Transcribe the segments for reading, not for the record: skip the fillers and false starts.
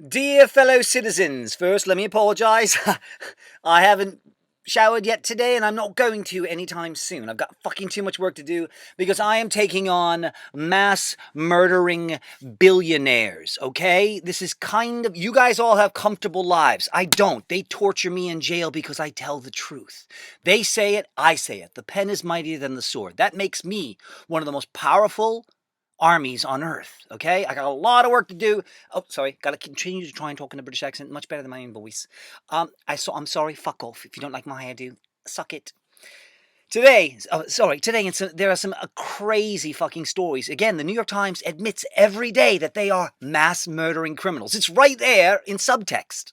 Dear fellow citizens, first let me apologize. I haven't showered yet today and I'm not going to anytime soon. I've got fucking too much work to do because I am taking on mass murdering billionaires, okay? This is kind of, you guys all have comfortable lives. I don't. They torture me in jail because I tell the truth. They say it, I say it. The pen is mightier than the sword. That makes me one of the most powerful armies on earth, okay? I got a lot of work to do. Oh, sorry. Got to continue to try and talk in a British accent. Much better than my own voice. I'm sorry. Fuck off. If you don't like my hairdo, suck it. Today, there are some crazy fucking stories. Again, the New York Times admits every day that they are mass murdering criminals. It's right there in subtext.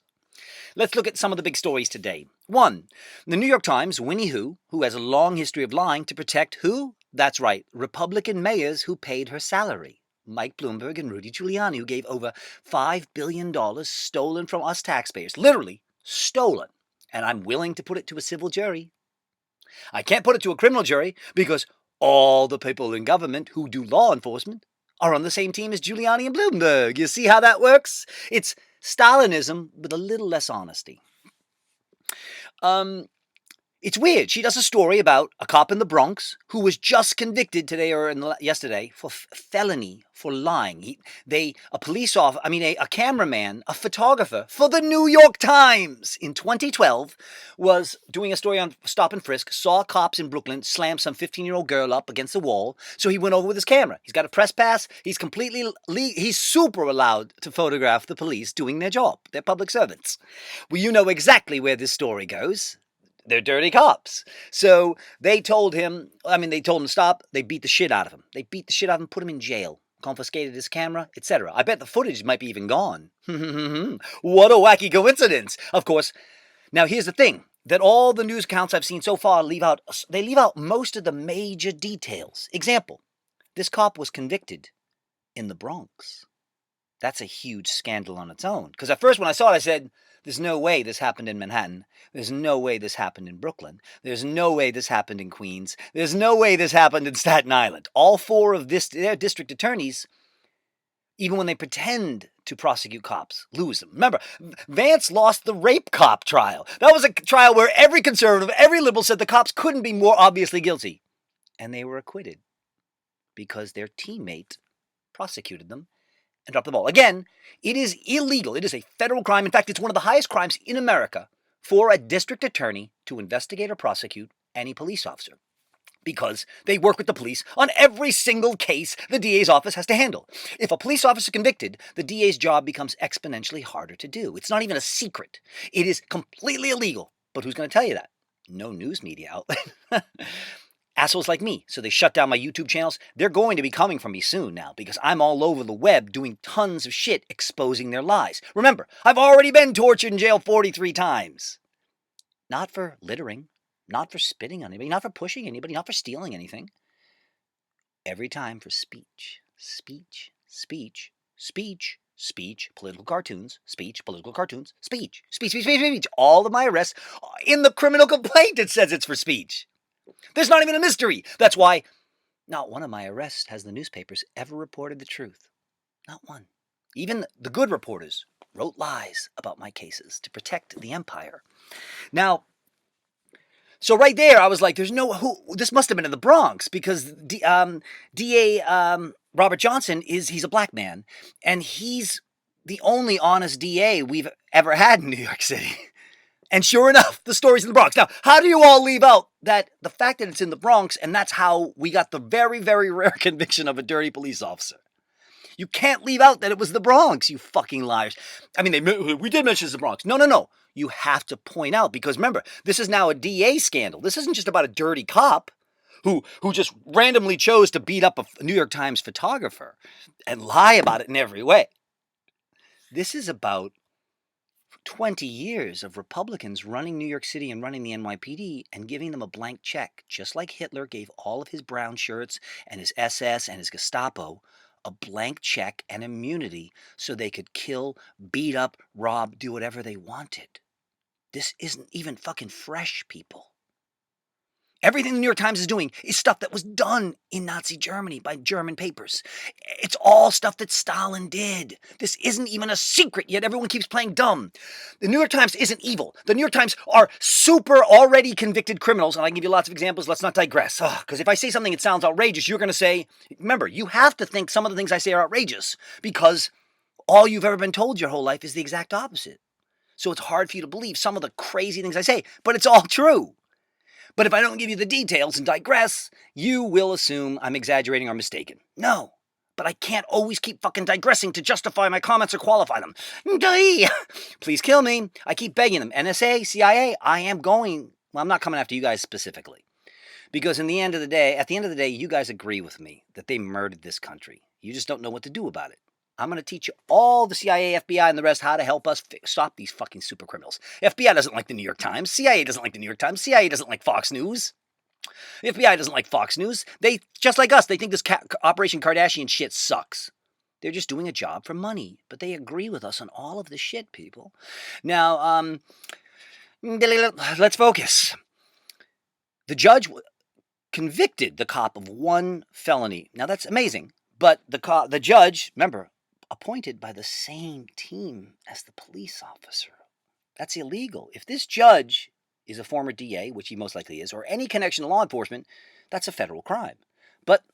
Let's look at some of the big stories today. 1. The New York Times, Winnie who has a long history of lying to protect who? That's right, Republican mayors who paid her salary. Mike Bloomberg and Rudy Giuliani, who gave over $5 billion stolen from us taxpayers. Literally stolen. And I'm willing to put it to a civil jury. I can't put it to a criminal jury because all the people in government who do law enforcement are on the same team as Giuliani and Bloomberg. You see how that works? It's Stalinism with a little less honesty. It's weird. She does a story about a cop in the Bronx who was just convicted today or yesterday for felony for lying. A cameraman, a photographer for the New York Times in 2012 was doing a story on stop and frisk, saw cops in Brooklyn slam some 15-year-old girl up against the wall, so he went over with his camera. He's got a press pass. He's super allowed to photograph the police doing their job. They're public servants. Well, you know exactly where this story goes. They're dirty cops. So they told him to stop. They beat the shit out of him. Put him in jail, confiscated his camera, etc. I bet the footage might be even gone. What a wacky coincidence. Of course, now here's the thing, that all the news accounts I've seen so far leave out most of the major details. Example, this cop was convicted in the Bronx. That's a huge scandal on its own. Because at first when I saw it, I said, there's no way this happened in Manhattan. There's no way this happened in Brooklyn. There's no way this happened in Queens. There's no way this happened in Staten Island. All four of their district attorneys, even when they pretend to prosecute cops, lose them. Remember, Vance lost the rape cop trial. That was a trial where every conservative, every liberal said the cops couldn't be more obviously guilty. And they were acquitted because their teammate prosecuted them and drop the ball. Again, it is illegal. It is a federal crime. In fact, it's one of the highest crimes in America for a district attorney to investigate or prosecute any police officer, because they work with the police on every single case the DA's office has to handle. If a police officer is convicted, the DA's job becomes exponentially harder to do. It's not even a secret. It is completely illegal. But who's going to tell you that? No news media outlet. Assholes like me. So they shut down my YouTube channels. They're going to be coming for me soon now because I'm all over the web doing tons of shit exposing their lies. Remember, I've already been tortured in jail 43 times. Not for littering, not for spitting on anybody, not for pushing anybody, not for stealing anything. Every time for speech, speech, speech, speech, speech, political cartoons, speech, political cartoons, speech, speech, speech, speech, speech. All of my arrests, in the criminal complaint it says it's for speech. There's not even a mystery. That's why not one of my arrests has the newspapers ever reported the truth. Not one. Even the good reporters wrote lies about my cases to protect the empire. Now, so right there, I was like, this must have been in the Bronx because DA Robert Johnson he's a black man, and he's the only honest DA we've ever had in New York City. And sure enough, the story's in the Bronx. Now, how do you all leave out that the fact that it's in the Bronx, and that's how we got the very, very rare conviction of a dirty police officer? You can't leave out that it was the Bronx, you fucking liars. I mean, we did mention it's the Bronx. No. You have to point out, because remember, this is now a DA scandal. This isn't just about a dirty cop who just randomly chose to beat up a New York Times photographer and lie about it in every way. This is about 20 years of Republicans running New York City and running the NYPD and giving them a blank check, just like Hitler gave all of his brown shirts and his SS and his Gestapo a blank check and immunity so they could kill, beat up, rob, do whatever they wanted. This isn't even fucking fresh, people. Everything the New York Times is doing is stuff that was done in Nazi Germany by German papers. It's all stuff that Stalin did. This isn't even a secret, yet everyone keeps playing dumb. The New York Times isn't evil. The New York Times are super already convicted criminals, and I can give you lots of examples. Let's not digress. Because if I say something that sounds outrageous, you're going to say, remember, you have to think some of the things I say are outrageous because all you've ever been told your whole life is the exact opposite. So it's hard for you to believe some of the crazy things I say, but it's all true. But if I don't give you the details and digress, you will assume I'm exaggerating or mistaken. No, but I can't always keep fucking digressing to justify my comments or qualify them. Please kill me. I keep begging them. NSA, CIA, I'm not coming after you guys specifically. Because at the end of the day, you guys agree with me that they murdered this country. You just don't know what to do about it. I'm going to teach you all the CIA, FBI, and the rest how to help us stop these fucking super criminals. FBI doesn't like the New York Times. CIA doesn't like the New York Times. CIA doesn't like Fox News. The FBI doesn't like Fox News. They, just like us, they think this Operation Kardashian shit sucks. They're just doing a job for money. But they agree with us on all of this shit, people. Now, let's focus. The judge convicted the cop of one felony. Now, that's amazing. But the judge, remember, appointed by the same team as the police officer. That's illegal. If this judge is a former DA, which he most likely is, or any connection to law enforcement, that's a federal crime. But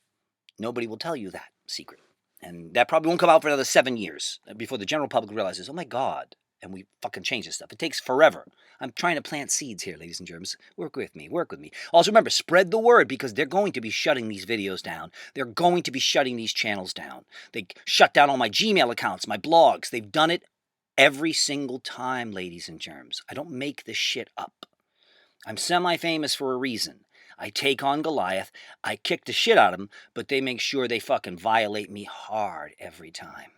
nobody will tell you that secret. And that probably won't come out for another 7 years before the general public realizes, oh my God, and we fucking change this stuff. It takes forever. I'm trying to plant seeds here, ladies and germs. Work with me. Also remember, spread the word because they're going to be shutting these videos down. They're going to be shutting these channels down. They shut down all my Gmail accounts, my blogs. They've done it every single time, ladies and germs. I don't make this shit up. I'm semi-famous for a reason. I take on Goliath, I kick the shit out of him, but they make sure they fucking violate me hard every time.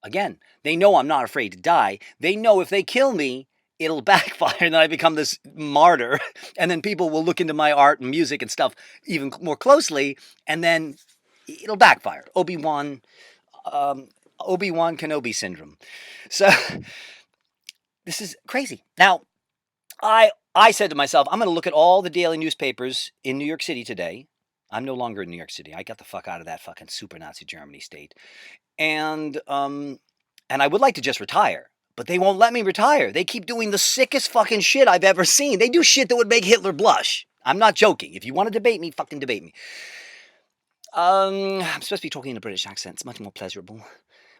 Again, they know I'm not afraid to die. They know if they kill me, it'll backfire and then I become this martyr. And then people will look into my art and music and stuff even more closely, and then it'll backfire. Obi-Wan Kenobi syndrome. So, this is crazy. Now, I said to myself, I'm going to look at all the daily newspapers in New York City today. I'm no longer in New York City. I got the fuck out of that fucking super Nazi Germany state. And I would like to just retire, but they won't let me retire. They keep doing the sickest fucking shit I've ever seen. They do shit that would make Hitler blush. I'm not joking. If you want to debate me, fucking debate me. I'm supposed to be talking in a British accent. It's much more pleasurable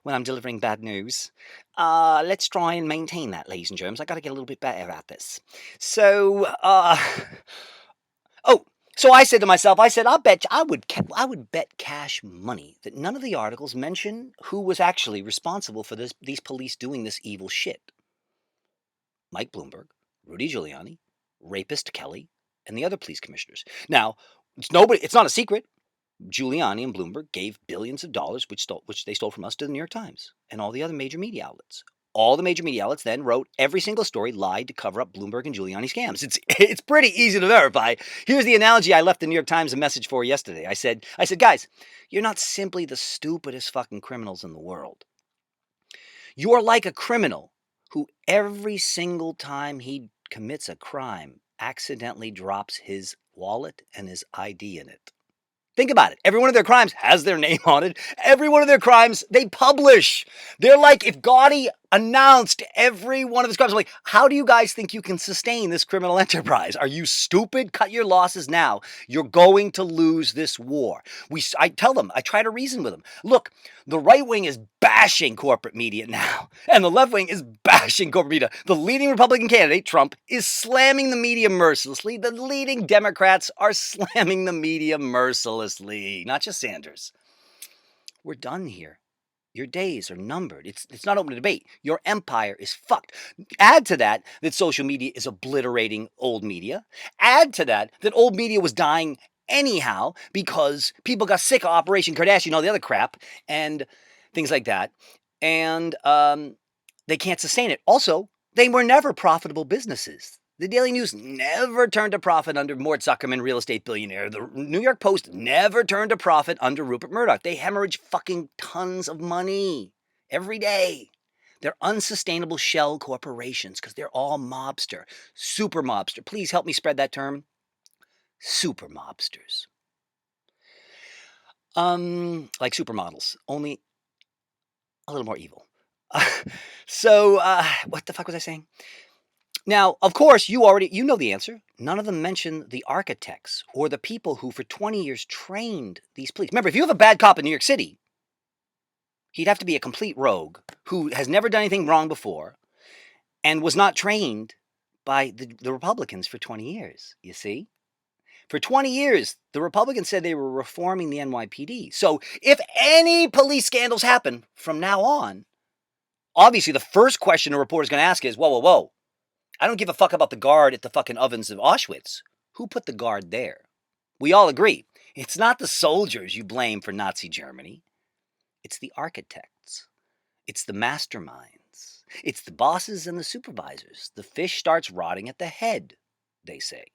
when I'm delivering bad news. Let's try and maintain that, ladies and germs. I got to get a little bit better at this. So, so I said to myself, I would bet cash money that none of the articles mention who was actually responsible for these police doing this evil shit. Mike Bloomberg, Rudy Giuliani, rapist Kelly, and the other police commissioners. Now, it's not a secret. Giuliani and Bloomberg gave billions of dollars, which they stole from us, to the New York Times and all the other major media outlets. All the major media outlets then wrote every single story, lied to cover up Bloomberg and Giuliani scams. It's pretty easy to verify. Here's the analogy I left the New York Times a message for yesterday. I said, guys, you're not simply the stupidest fucking criminals in the world. You're like a criminal who every single time he commits a crime accidentally drops his wallet and his ID in it. Think about it. Every one of their crimes has their name on it. Every one of their crimes they publish. They're like, if Gotti announced every one of his crimes, I'm like, how do you guys think you can sustain this criminal enterprise? Are you stupid? Cut your losses now. You're going to lose this war. I tell them, I try to reason with them. Look, the right wing is bashing corporate media now, and the left wing is bashing corporate media. The leading Republican candidate, Trump, is slamming the media mercilessly. The leading Democrats are slamming the media mercilessly. Not just Sanders. We're done here. Your days are numbered. It's not open to debate. Your empire is fucked. Add to that social media is obliterating old media. Add to that old media was dying anyhow because people got sick of Operation Kardashian and all the other crap and things like that. And they can't sustain it. Also, they were never profitable businesses. The Daily News never turned a profit under Mort Zuckerman, real estate billionaire. The New York Post never turned a profit under Rupert Murdoch. They hemorrhage fucking tons of money every day. They're unsustainable shell corporations because they're all mobster, super mobster. Please help me spread that term. super mobsters. Like supermodels, only a little more evil. What the fuck was I saying? Now, of course, you know the answer. None of them mention the architects or the people who for 20 years trained these police. Remember, if you have a bad cop in New York City, he'd have to be a complete rogue who has never done anything wrong before and was not trained by the Republicans for 20 years, you see? For 20 years, the Republicans said they were reforming the NYPD. So if any police scandals happen from now on, obviously the first question a reporter's going to ask is, whoa, whoa, whoa. I don't give a fuck about the guard at the fucking ovens of Auschwitz. Who put the guard there? We all agree. It's not the soldiers you blame for Nazi Germany. It's the architects. It's the masterminds. It's the bosses and the supervisors. The fish starts rotting at the head, they say.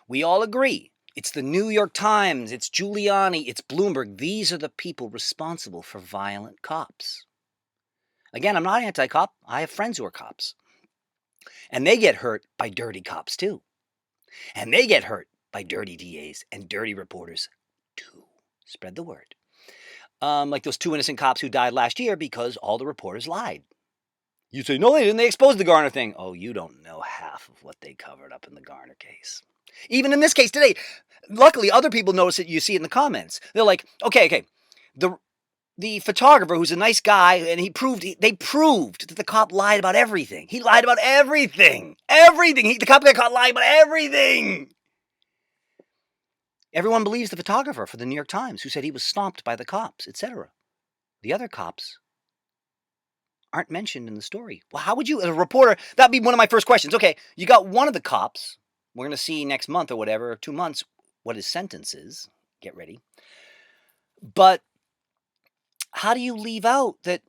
We all agree. It's the New York Times, it's Giuliani, it's Bloomberg. These are the people responsible for violent cops. Again, I'm not anti-cop. I have friends who are cops. And they get hurt by dirty cops too. And they get hurt by dirty DAs and dirty reporters too. Spread the word. Like those 2 innocent cops who died last year because all the reporters lied. You say, no, they didn't. They exposed the Garner thing. Oh, you don't know half of what they covered up in the Garner case. Even in this case today, luckily other people notice it. You see it in the comments. They're like, okay. The photographer, who's a nice guy, and they proved that the cop lied about everything. He lied about everything. Everything. The cop got caught lying about everything. Everyone believes the photographer for the New York Times who said he was stomped by the cops, etc. The other cops aren't mentioned in the story. Well, how would you, as a reporter, that'd be one of my first questions. Okay, you got one of the cops. We're going to see next month or whatever, 2 months, what his sentence is. Get ready. But how do you leave out that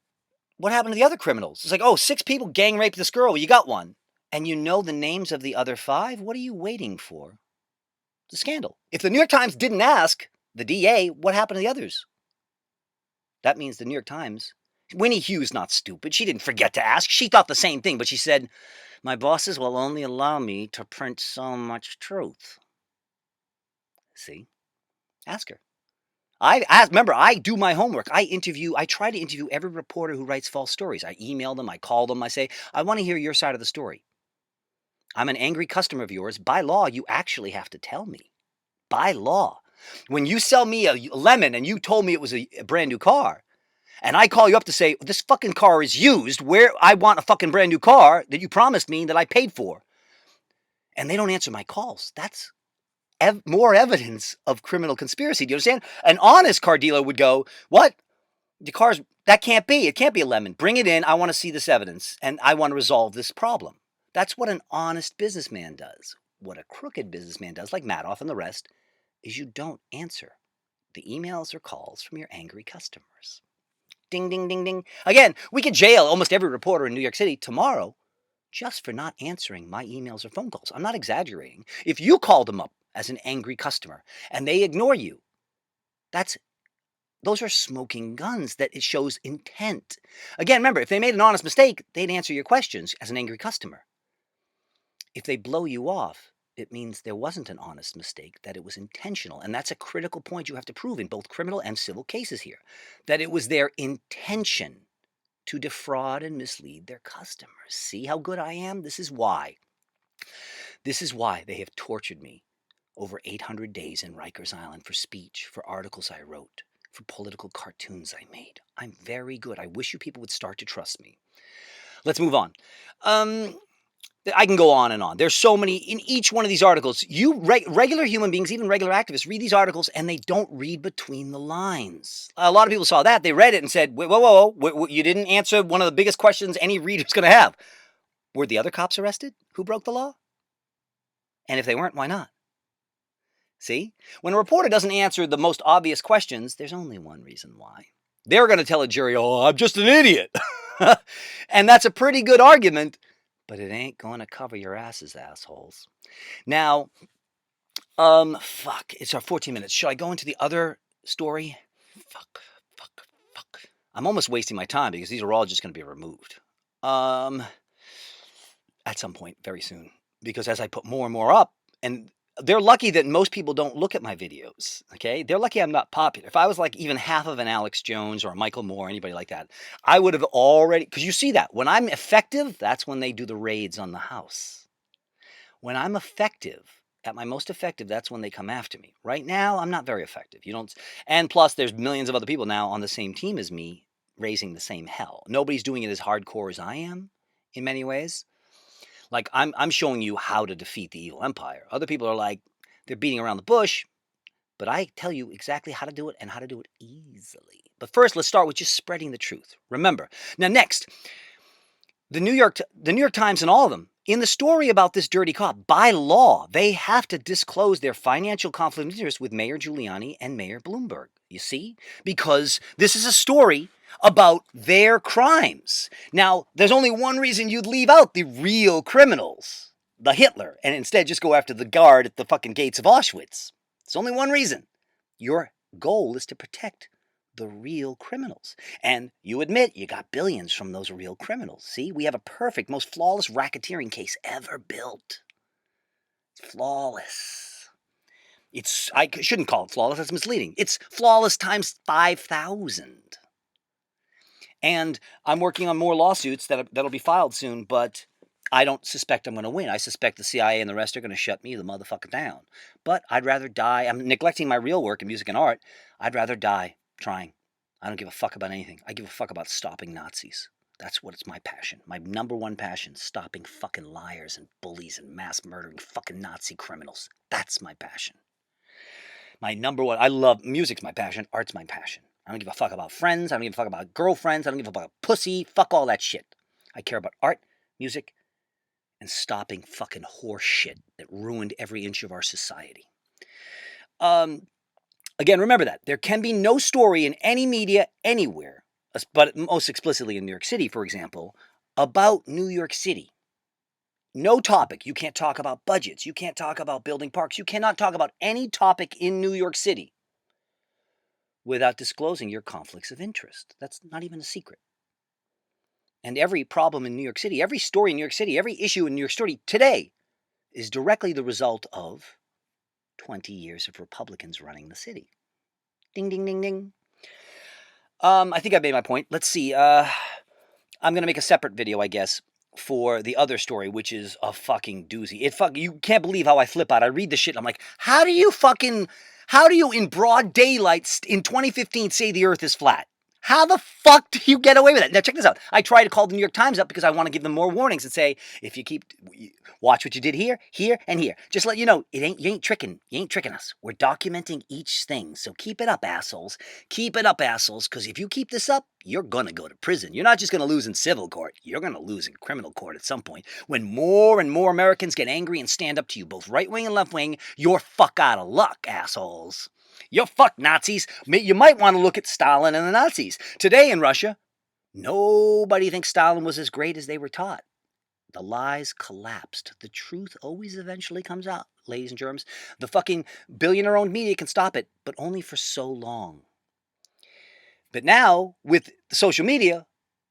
what happened to the other criminals? It's like, 6 people gang raped this girl. Well, you got one. And you know the names of the other 5? What are you waiting for? It's a scandal. If the New York Times didn't ask the DA what happened to the others, that means the New York Times, Winnie Hughes not stupid. She didn't forget to ask. She thought the same thing, but she said, my bosses will only allow me to print so much truth. See? Ask her. Remember, I do my homework. I try to interview every reporter who writes false stories. I email them, I call them, I say, I want to hear your side of the story. I'm an angry customer of yours. By law, you actually have to tell me. By law. When you sell me a lemon and you told me it was a brand new car, and I call you up to say, this fucking car is used, where I want a fucking brand new car that you promised me that I paid for, and they don't answer my calls, that's more evidence of criminal conspiracy. Do you understand? An honest car dealer would go, what? That can't be. It can't be a lemon. Bring it in. I want to see this evidence, and I want to resolve this problem. That's what an honest businessman does. What a crooked businessman does, like Madoff and the rest, is you don't answer the emails or calls from your angry customers. Ding, ding, ding, ding. Again, we could jail almost every reporter in New York City tomorrow just for not answering my emails or phone calls. I'm not exaggerating. If you called them up as an angry customer and they ignore you, those are smoking guns. That it shows intent. Again, remember, if they made an honest mistake, they'd answer your questions as an angry customer. If they blow you off, it means there wasn't an honest mistake, that it was intentional. And that's a critical point you have to prove in both criminal and civil cases here, that it was their intention to defraud and mislead their customers. See how good I am? This is why they have tortured me over 800 days in Rikers Island for speech, for articles I wrote, for political cartoons I made. I'm very good. I wish you people would start to trust me. Let's move on. I can go on and on. There's so many in each one of these articles. Regular human beings, even regular activists, read these articles and they don't read between the lines. A lot of people saw that. They read it and said, whoa, you didn't answer one of the biggest questions any reader's going to have. Were the other cops arrested who broke the law? And if they weren't, why not? See? When a reporter doesn't answer the most obvious questions, there's only one reason why. They're going to tell a jury, I'm just an idiot. And that's a pretty good argument. But it ain't going to cover your asses, assholes. Now, it's our 14 minutes. Should I go into the other story? Fuck. I'm almost wasting my time because these are all just going to be removed. At some point very soon. Because as I put more and more up, and They're lucky that most people don't look at my videos, okay? They're lucky I'm not popular. If I was like even half of an Alex Jones or a Michael Moore, anybody like that, I would have already, because you see that. When I'm effective, that's when they do the raids on the house. When I'm effective, at my most effective, that's when they come after me. Right now, I'm not very effective. You don't, and plus there's millions of other people now on the same team as me raising the same hell. Nobody's doing it as hardcore as I am in many ways. Like I'm showing you how to defeat the evil empire. Other people are like, they're beating around the bush, but I tell you exactly how to do it and how to do it easily. But first, let's start with just spreading the truth. Remember. Now next, the New York Times and all of them, in the story about this dirty cop, by law, they have to disclose their financial conflict of interest with Mayor Giuliani and Mayor Bloomberg. You see? Because this is a story about their crimes. Now, there's only one reason you'd leave out the real criminals, the Hitler, and instead just go after the guard at the fucking gates of Auschwitz. There's only one reason. Your goal is to protect the real criminals. And you admit you got billions from those real criminals. See, we have a perfect, most flawless racketeering case ever built. It's flawless. I shouldn't call it flawless, that's misleading. It's flawless times 5,000. And I'm working on more lawsuits that'll be filed soon, but I don't suspect I'm going to win. I suspect the CIA and the rest are going to shut me the motherfucker down. But I'd rather die. I'm neglecting my real work in music and art. I'd rather die trying. I don't give a fuck about anything. I give a fuck about stopping Nazis. That's what it's my passion. My number one passion, stopping fucking liars and bullies and mass murdering fucking Nazi criminals. That's my passion. My number one, I love, music's my passion, art's my passion. I don't give a fuck about friends. I don't give a fuck about girlfriends. I don't give a fuck about pussy. Fuck all that shit. I care about art, music, and stopping fucking horse shit that ruined every inch of our society. Again, remember that. There can be no story in any media anywhere, but most explicitly in New York City, for example, about New York City. No topic. You can't talk about budgets. You can't talk about building parks. You cannot talk about any topic in New York City without disclosing your conflicts of interest. That's not even a secret. And every problem in New York City, every story in New York City, every issue in New York City today is directly the result of 20 years of Republicans running the city. Ding, ding, ding, ding. I think I made my point. Let's see. I'm going to make a separate video, I guess, for the other story, which is a fucking doozy. You can't believe how I flip out. I read the shit and I'm like, how do you in broad daylight in 2015 say the earth is flat? How the fuck do you get away with that? Now check this out. I try to call the New York Times up because I want to give them more warnings and say, if you watch what you did here, here, and here. Just let you know, you ain't tricking us. We're documenting each thing. So keep it up, assholes. Keep it up, assholes, because if you keep this up, you're going to go to prison. You're not just going to lose in civil court. You're going to lose in criminal court at some point. When more and more Americans get angry and stand up to you, both right wing and left wing, you're fuck out of luck, assholes. You're fucked, Nazis. You might want to look at Stalin and the Nazis. Today in Russia, nobody thinks Stalin was as great as they were taught. The lies collapsed. The truth always eventually comes out, ladies and germs. The fucking billionaire-owned media can stop it, but only for so long. But now, with social media,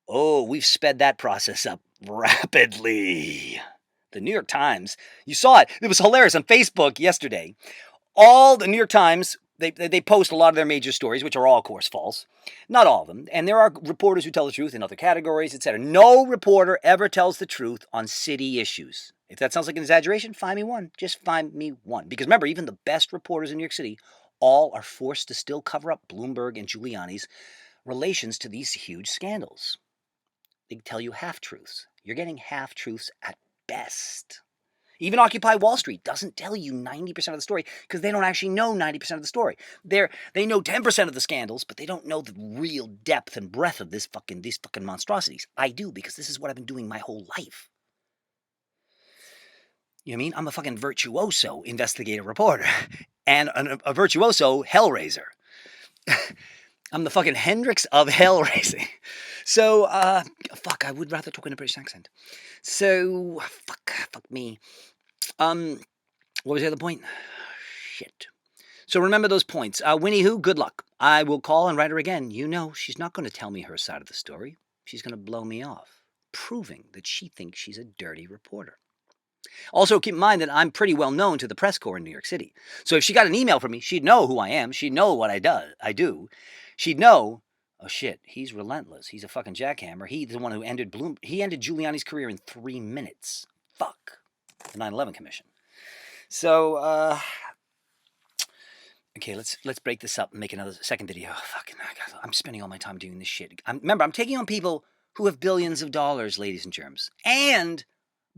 we've sped that process up rapidly. The New York Times, you saw it. It was hilarious on Facebook yesterday. All the New York Times, they post a lot of their major stories, which are all, of course, false. Not all of them. And there are reporters who tell the truth in other categories, etc. No reporter ever tells the truth on city issues. If that sounds like an exaggeration, find me one. Just find me one. Because remember, even the best reporters in New York City all are forced to still cover up Bloomberg and Giuliani's relations to these huge scandals. They tell you half-truths. You're getting half-truths at best. Even Occupy Wall Street doesn't tell you 90% of the story because they don't actually know 90% of the story. They know 10% of the scandals, but they don't know the real depth and breadth of these fucking monstrosities. I do, because this is what I've been doing my whole life. You know what I mean? I'm a fucking virtuoso investigative reporter and a virtuoso hellraiser. I'm the fucking Hendrix of hellraising. So, I would rather talk in a British accent. So, fuck me. What was the other point? Shit. So remember those points. Winnie who? Good luck. I will call and write her again. You know, she's not going to tell me her side of the story. She's going to blow me off, proving that she thinks she's a dirty reporter. Also, keep in mind that I'm pretty well known to the press corps in New York City. So if she got an email from me, she'd know who I am. She'd know what I do. She'd know, oh shit, he's relentless. He's a fucking jackhammer. He's the one who ended He ended Giuliani's career in 3 minutes. Fuck. The 9/11 Commission. So, okay, let's break this up and make another second video. Oh, fucking, I'm spending all my time doing this shit. Remember, I'm taking on people who have billions of dollars, ladies and germs, and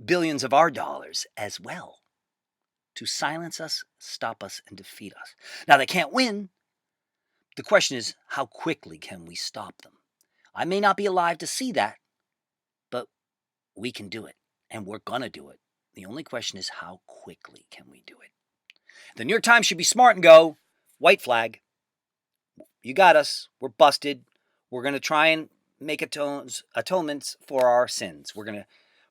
billions of our dollars as well, to silence us, stop us, and defeat us. Now, they can't win. The question is, how quickly can we stop them? I may not be alive to see that, but we can do it, and we're gonna do it. The only question is, how quickly can we do it? The New York Times should be smart and go, white flag. You got us. We're busted. We're going to try and make atonements for our sins. We're going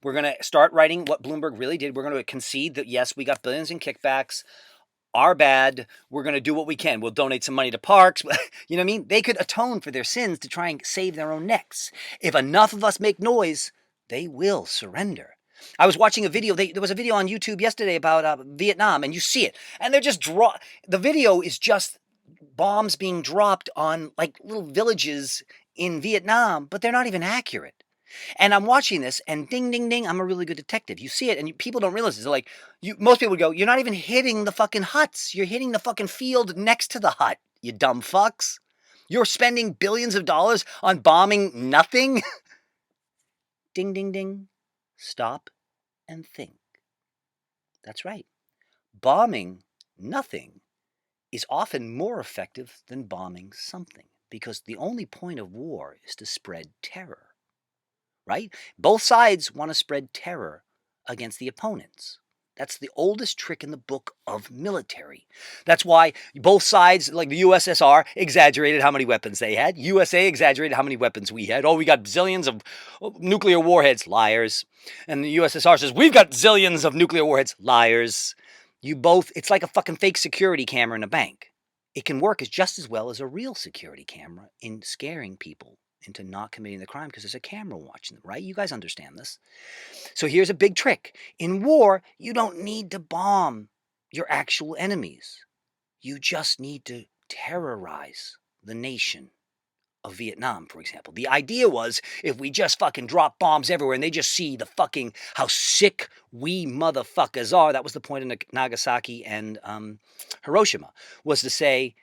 to start writing what Bloomberg really did. We're going to concede that, yes, we got billions in kickbacks. Our bad. We're going to do what we can. We'll donate some money to parks. You know what I mean? They could atone for their sins to try and save their own necks. If enough of us make noise, they will surrender. I was watching a video. There was a video on YouTube yesterday about Vietnam, and you see it. And they're just the video is just bombs being dropped on like little villages in Vietnam, but they're not even accurate. And I'm watching this, and ding, ding, ding, I'm a really good detective. You see it, and people don't realize it. They're like, most people would go, you're not even hitting the fucking huts. You're hitting the fucking field next to the hut, you dumb fucks. You're spending billions of dollars on bombing nothing. Ding, ding, ding. Stop and think. That's right. Bombing nothing is often more effective than bombing something, because the only point of war is to spread terror, right? Both sides want to spread terror against the opponents. That's the oldest trick in the book of military. That's why both sides, like the USSR, exaggerated how many weapons they had. USA exaggerated how many weapons we had. Oh, we got zillions of nuclear warheads. Liars. And the USSR says, we've got zillions of nuclear warheads. Liars. It's like a fucking fake security camera in a bank. It can work just as well as a real security camera in scaring people into not committing the crime because there's a camera watching them, right? You guys understand this. So here's a big trick. In war, you don't need to bomb your actual enemies. You just need to terrorize the nation of Vietnam, for example. The idea was, if we just fucking drop bombs everywhere and they just see the fucking, how sick we motherfuckers are, that was the point in Nagasaki and Hiroshima, was to say,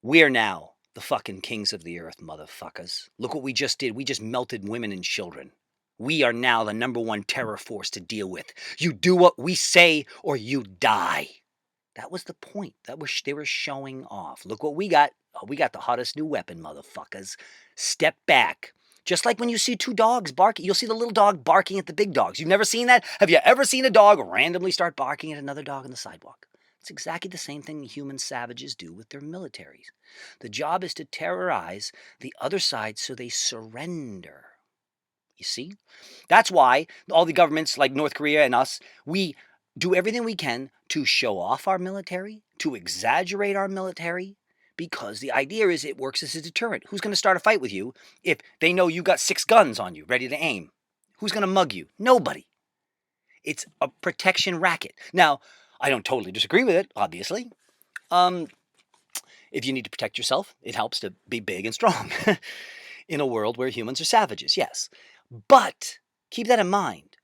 we're now the fucking kings of the earth, motherfuckers. Look what we just did. We just melted women and children. We are now the #1 terror force to deal with. You do what we say or you die. That was the point. They were showing off. Look what we got. Oh, we got the hottest new weapon, motherfuckers. Step back. Just like when you see two dogs barking, you'll see the little dog barking at the big dogs. You've never seen that? Have you ever seen a dog randomly start barking at another dog on the sidewalk? It's exactly the same thing human savages do with their militaries. The job is to terrorize the other side so they surrender. You see? That's why all the governments like North Korea and us, we do everything we can to show off our military, to exaggerate our military, because the idea is it works as a deterrent. Who's going to start a fight with you if they know you got 6 guns on you ready to aim? Who's going to mug you? Nobody. It's a protection racket. Now, I don't totally disagree with it, obviously. If you need to protect yourself, it helps to be big and strong in a world where humans are savages, yes. But keep that in mind.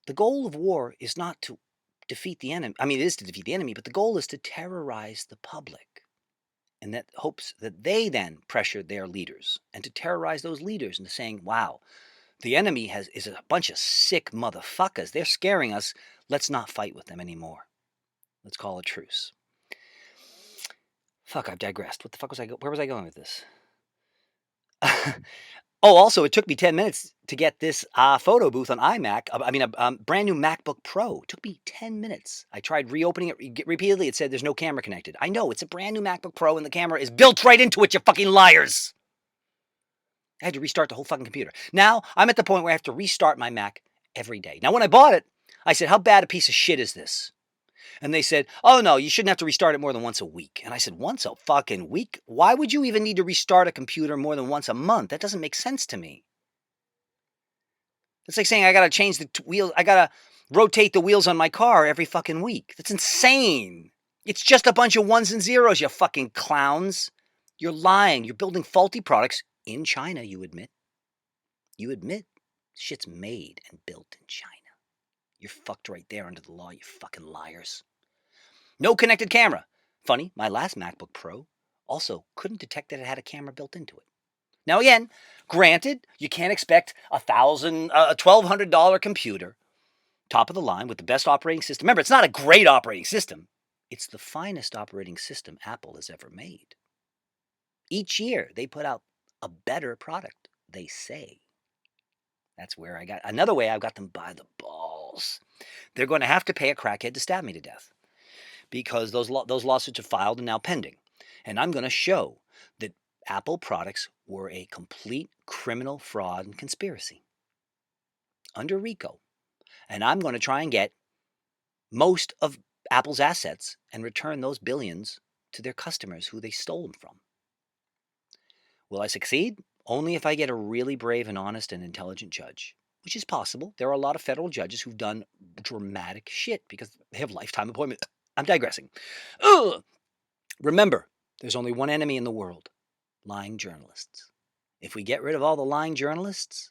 The goal of war is not to defeat the enemy. I mean, it is to defeat the enemy, but the goal is to terrorize the public. And that hopes that they then pressure their leaders and to terrorize those leaders into saying, wow, the enemy is a bunch of sick motherfuckers. They're scaring us. Let's not fight with them anymore. Let's call a truce. Fuck, I've digressed. What the fuck where was I going with this? Oh, also, it took me 10 minutes to get this photo booth on iMac. A brand new MacBook Pro. It took me 10 minutes. I tried reopening it repeatedly. It said there's no camera connected. I know, it's a brand new MacBook Pro and the camera is built right into it, you fucking liars. I had to restart the whole fucking computer. Now, I'm at the point where I have to restart my Mac every day. Now, when I bought it, I said, how bad a piece of shit is this? And they said, oh, no, you shouldn't have to restart it more than once a week. And I said, once a fucking week? Why would you even need to restart a computer more than once a month? That doesn't make sense to me. It's like saying I got to change the wheel. I got to rotate the wheels on my car every fucking week. That's insane. It's just a bunch of ones and zeros, you fucking clowns. You're lying. You're building faulty products in China, you admit. You admit shit's made and built in China. You're fucked right there under the law, you fucking liars. No connected camera. Funny, my last MacBook Pro also couldn't detect that it had a camera built into it. Now again, granted, you can't expect a $1,200 computer, top of the line with the best operating system. Remember, it's not a great operating system. It's the finest operating system Apple has ever made. Each year, they put out a better product, they say. That's where I got another way I've got them by the balls. They're going to have to pay a crackhead to stab me to death because those lawsuits are filed and now pending. And I'm going to show that Apple products were a complete criminal fraud and conspiracy under RICO. And I'm going to try and get most of Apple's assets and return those billions to their customers who they stole them from. Will I succeed? Only if I get a really brave and honest and intelligent judge, which is possible. There are a lot of federal judges who've done dramatic shit because they have lifetime appointments. I'm digressing. Ugh. Remember, there's only one enemy in the world, lying journalists. If we get rid of all the lying journalists,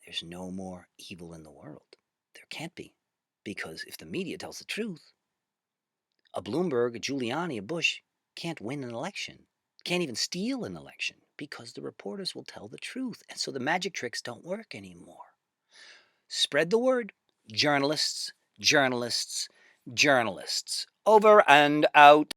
there's no more evil in the world. There can't be. Because if the media tells the truth, a Bloomberg, a Giuliani, a Bush can't win an election, can't even steal an election because the reporters will tell the truth. And so the magic tricks don't work anymore. Spread the word. Journalists, journalists, journalists. Over and out.